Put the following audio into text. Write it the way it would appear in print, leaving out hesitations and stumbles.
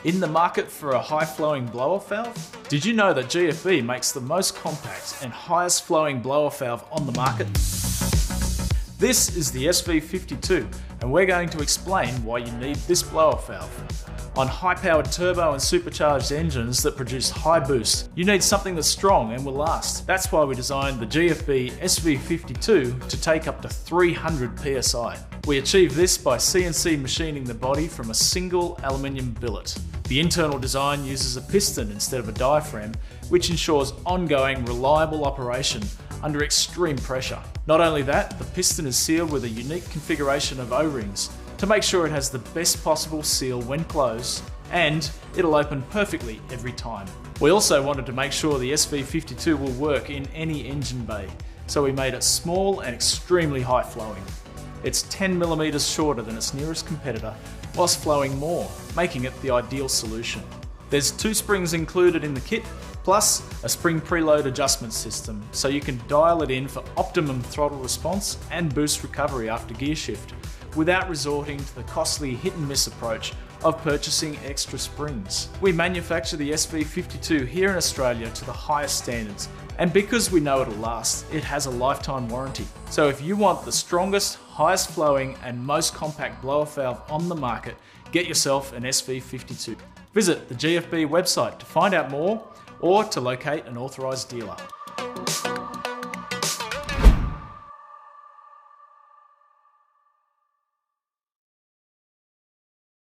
In the market for a high-flowing blow-off valve? Did you know that GFB makes the most compact and highest flowing blow-off valve on the market? This is the SV52, and we're going to explain why you need this blow-off valve. On high-powered turbo and supercharged engines that produce high boost, you need something that's strong and will last. That's why we designed the GFB SV52 to take up to 300 psi. We achieve this by CNC machining the body from a single aluminium billet. The internal design uses a piston instead of a diaphragm, which ensures ongoing, reliable operation under extreme pressure. Not only that, the piston is sealed with a unique configuration of O-rings to make sure it has the best possible seal when closed, and it'll open perfectly every time. We also wanted to make sure the SV52 will work in any engine bay, so we made it small and extremely high flowing. It's 10mm shorter than its nearest competitor, whilst flowing more, making it the ideal solution. There's 2 springs included in the kit, plus a spring preload adjustment system, so you can dial it in for optimum throttle response and boost recovery after gear shift, without resorting to the costly hit and miss approach of purchasing extra springs. We manufacture the SV52 here in Australia to the highest standards, and because we know it'll last, it has a lifetime warranty. So if you want the strongest, highest flowing and most compact blow-off valve on the market, get yourself an SV52. Visit the GFB website to find out more or to locate an authorised dealer.